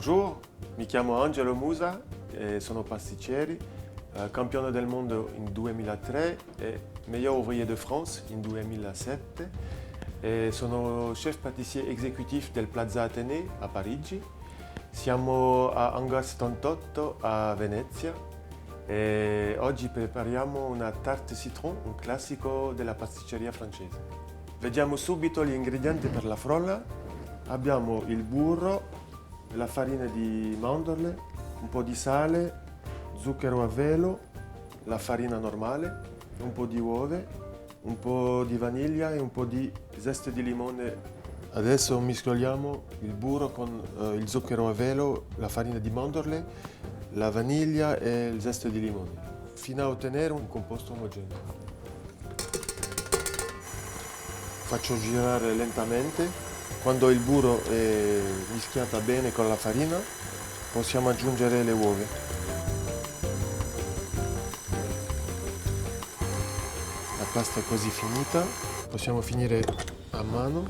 Bonjour, mi chiamo Angelo Musa e sono pasticcere, campione del mondo in 2003 e meilleur ouvrier de France in 2007 e sono chef pâtissier exécutif del Plaza Athénée a Parigi. Siamo a Hangar 78 a Venezia e oggi prepariamo una tarte citron, un classico della pasticceria francese. Vediamo subito gli ingredienti per la frolla. Abbiamo il burro, la farina di mandorle, un po' di sale, zucchero a velo, la farina normale, un po' di uova, un po' di vaniglia e un po' di zeste di limone. Adesso miscoliamo il burro con il zucchero a velo, la farina di mandorle, la vaniglia e il zeste di limone, fino a ottenere un composto omogeneo. Faccio girare lentamente. Quando il burro è mischiato bene con la farina, possiamo aggiungere le uova. La pasta è così finita, possiamo finire a mano.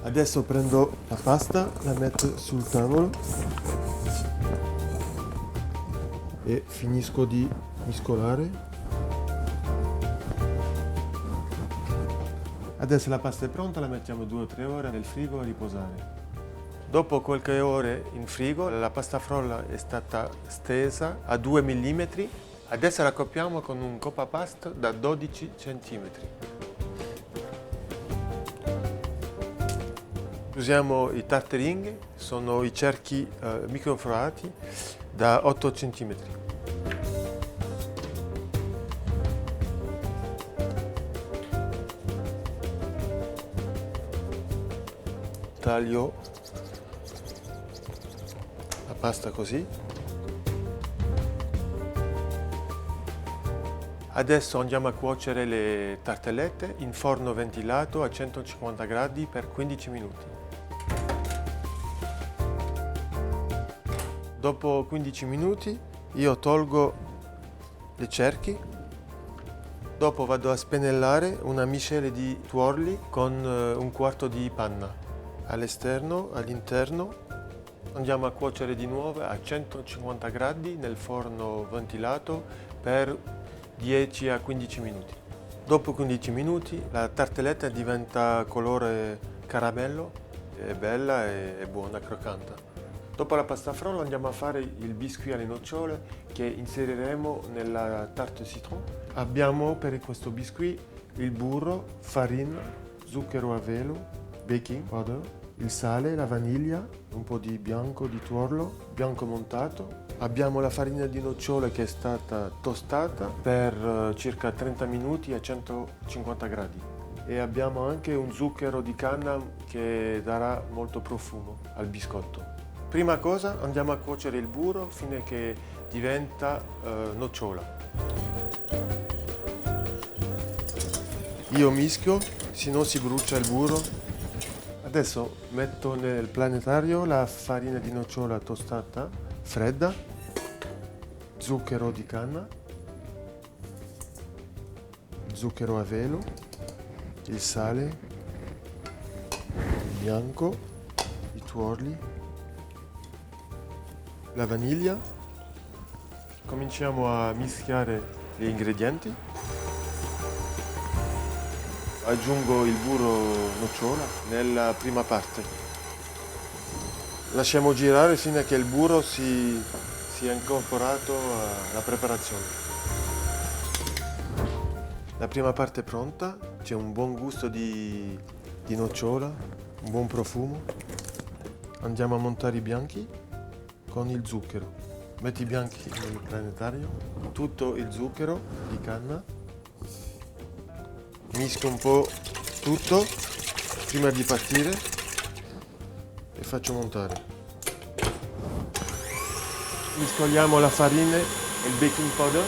Adesso prendo la pasta, la metto sul tavolo e finisco di mescolare. Adesso la pasta è pronta, la mettiamo 2 o 3 ore nel frigo a riposare. Dopo qualche ore in frigo la pasta frolla è stata stesa a 2 mm. Adesso la coppiamo con un coppapaste da 12 cm. Usiamo i tartaring, sono i cerchi microforati da 8 cm. Taglio la pasta così. Adesso andiamo a cuocere le tartellette in forno ventilato a 150 gradi per 15 minuti. Dopo 15 minuti io tolgo le cerchi. Dopo vado a spennellare una miscela di tuorli con un quarto di panna. All'esterno, all'interno, andiamo a cuocere di nuovo a 150 gradi nel forno ventilato per 10 a 15 minuti. Dopo 15 minuti la tartelletta diventa colore caramello, è bella e buona, croccante. Dopo la pasta frolla andiamo a fare il biscuit alle nocciole che inseriremo nella tarte citron. Abbiamo per questo biscuit il burro, farina, zucchero a velo, baking powder, il sale, la vaniglia, un po' di bianco di tuorlo, bianco montato. Abbiamo la farina di nocciole che è stata tostata per circa 30 minuti a 150 gradi. E abbiamo anche un zucchero di canna che darà molto profumo al biscotto. Prima cosa andiamo a cuocere il burro fino a che diventa nocciola. Io mischio, se no si brucia il burro. Adesso metto nel planetario la farina di nocciola tostata, fredda, zucchero di canna, zucchero a velo, il sale, il bianco, i tuorli, la vaniglia. Cominciamo a mischiare gli ingredienti. Aggiungo il burro nocciola nella prima parte. Lasciamo girare fino a che il burro sia incorporato alla preparazione. La prima parte è pronta, c'è un buon gusto di nocciola, un buon profumo. Andiamo a montare i bianchi con il zucchero. Metti i bianchi nel planetario, tutto il zucchero di canna. Mischio un po' tutto prima di partire e faccio montare. Miscoliamo la farina e il baking powder.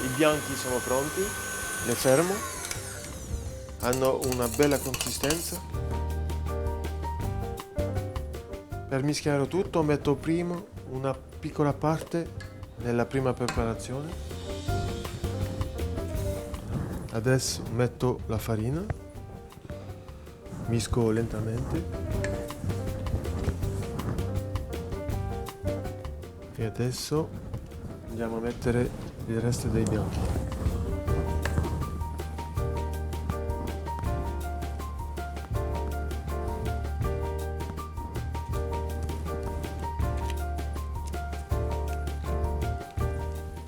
I bianchi sono pronti, li fermo. Hanno una bella consistenza. Per mischiare tutto metto prima una piccola parte nella prima preparazione. Adesso metto la farina Misco lentamente. E adesso andiamo a mettere il resto dei bianchi.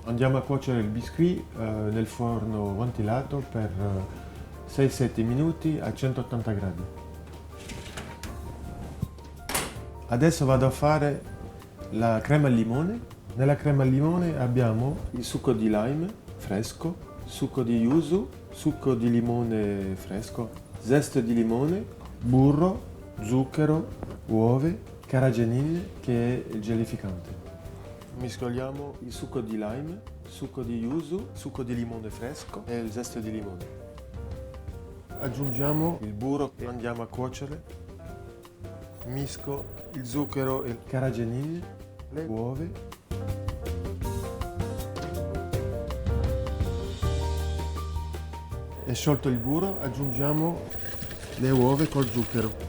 Andiamo a cuocere il biscuit nel forno ventilato per 6-7 minuti a 180 gradi. Adesso vado a fare la crema al limone. Nella crema al limone abbiamo il succo di lime fresco, succo di yuzu, succo di limone fresco, zeste di limone, burro, zucchero, uova, caragenille che è il gelificante. Miscoliamo il succo di lime, succo di yuzu, succo di limone fresco e il zeste di limone. Aggiungiamo il burro e andiamo a cuocere. Misco il zucchero e il caragenille, le uova. E sciolto il burro aggiungiamo le uova col zucchero.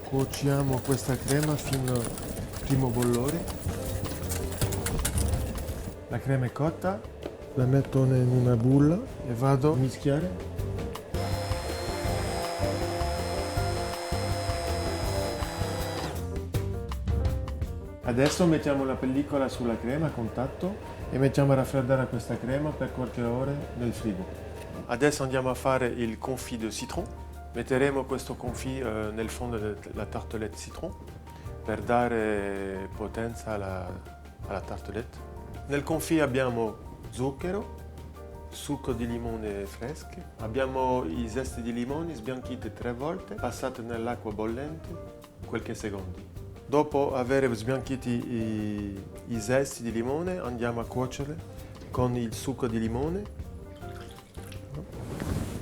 Cuociamo questa crema fino al primo bollore. La crema è cotta, la metto in una bulla e vado a mischiare. Adesso mettiamo la pellicola sulla crema a contatto e mettiamo a raffreddare questa crema per qualche ora nel frigo. Adesso andiamo a fare il confit de citron. Metteremo questo confit nel fondo della tartelette citron per dare potenza alla tartelette. Nel confit abbiamo zucchero, succo di limone fresco, abbiamo i zesti di limone sbianchiti 3 volte, passati nell'acqua bollente qualche secondi. Dopo aver sbianchiti i zesti di limone andiamo a cuocere con il succo di limone,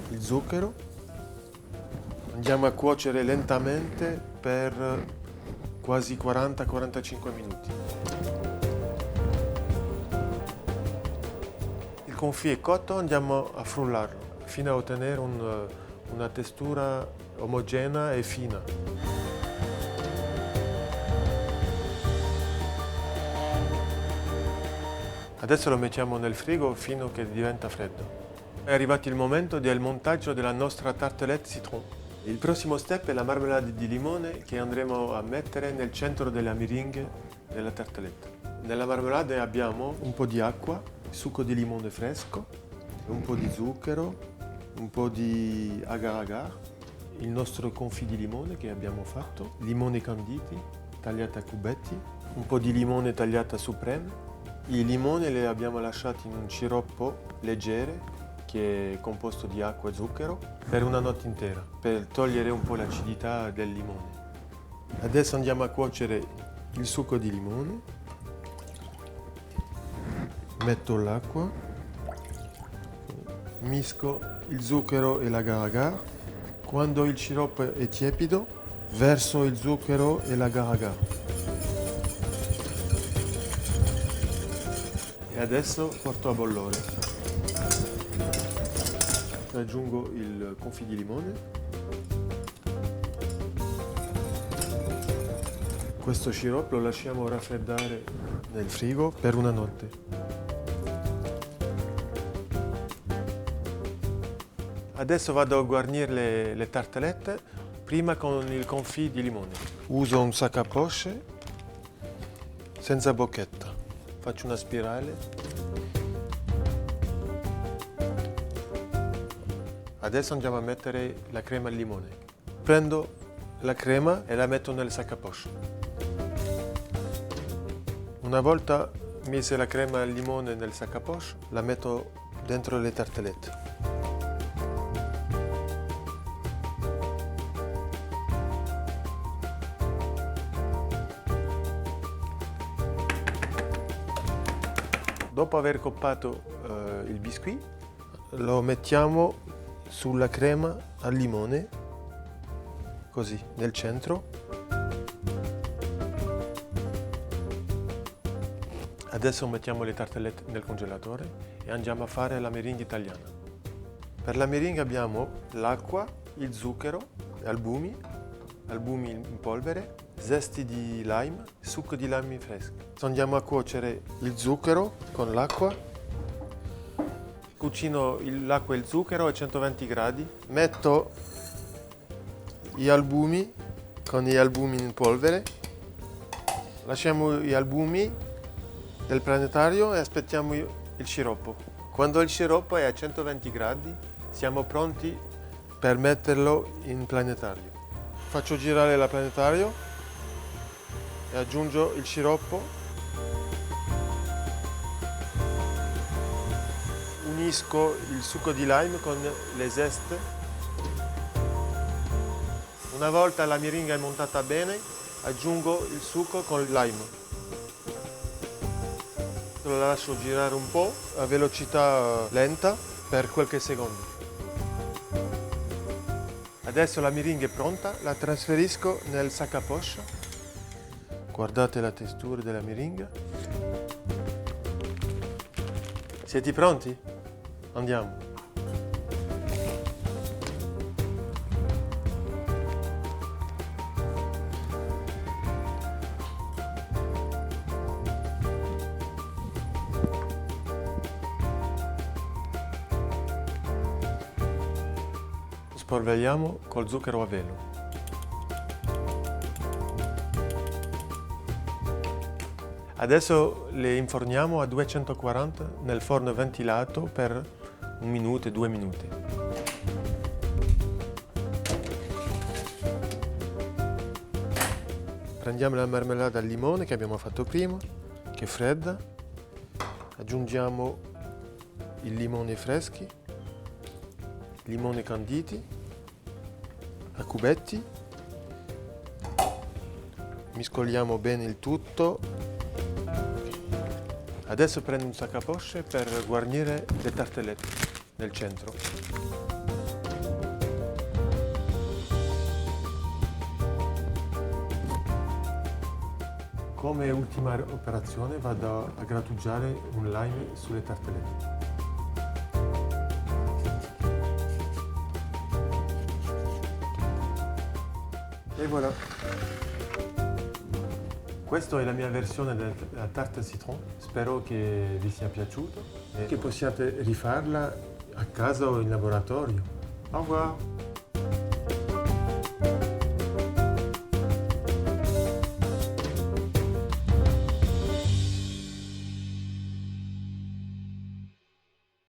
il zucchero. Andiamo a cuocere lentamente per quasi 40-45 minuti. Il confit è cotto, andiamo a frullarlo fino a ottenere una textura omogenea e fina. Adesso lo mettiamo nel frigo fino a che diventa freddo. È arrivato il momento del montaggio della nostra tartelette citron. Il prossimo step è la marmellata di limone che andremo a mettere nel centro della meringue della tartelette. Nella marmellata abbiamo un po' di acqua, succo di limone fresco, un po' di zucchero, un po' di agar-agar, il nostro confit di limone che abbiamo fatto, limoni canditi tagliati a cubetti, un po' di limone tagliato a supreme. I limoni li abbiamo lasciati in un sciroppo leggero che è composto di acqua e zucchero per una notte intera, per togliere un po' l'acidità del limone. Adesso andiamo a cuocere il succo di limone. Metto l'acqua, misco il zucchero e l'agar-agar. Quando il sciroppo è tiepido, verso il zucchero e l'agar-agar. E adesso porto a bollore. Aggiungo il confit di limone. Questo sciroppo lo lasciamo raffreddare nel frigo per una notte. Adesso vado a guarnire le tartelette, prima con il confit di limone. Uso un sac à poche senza bocchetta. Faccio una spirale. Adesso andiamo a mettere la crema al limone. Prendo la crema e la metto nel sac à poche. Una volta messa la crema al limone nel sac à poche, la metto dentro le tartelette. Dopo aver coppato il biscuit, lo mettiamo sulla crema al limone, così, nel centro. Adesso mettiamo le tartellette nel congelatore e andiamo a fare la meringue italiana. Per la meringa abbiamo l'acqua, il zucchero, albumi in polvere, zesti di lime, succo di lime fresco. Andiamo a cuocere il zucchero con l'acqua. Cucino l'acqua e il zucchero a 120 gradi. Metto gli albumi con gli albumi in polvere. Lasciamo gli albumi del planetario e aspettiamo il sciroppo. Quando il sciroppo è a 120 gradi siamo pronti per metterlo in planetario. Faccio girare il planetario e aggiungo il sciroppo. Unisco il succo di lime con le zeste. Una volta la meringa è montata bene, aggiungo il succo con il lime. Lo lascio girare un po' a velocità lenta per qualche secondo. Adesso la meringa è pronta, la trasferisco nel sac à poche. Guardate la textura della meringa. Siete pronti? Andiamo. Spolveriamo col zucchero a velo. Adesso le inforniamo a 240 nel forno ventilato per 1 minuto e 2 minuti. Prendiamo la marmellata al limone che abbiamo fatto prima, che è fredda. Aggiungiamo i limoni freschi, limoni canditi a cubetti, miscoliamo bene il tutto. Adesso prendo un sac à poche per guarnire le tartelette nel centro. Come ultima operazione vado a grattugiare un lime sulle tartelette. E voilà. Questa è la mia versione della tarte al citron. Spero che vi sia piaciuto e che possiate rifarla a casa o in laboratorio. Au revoir!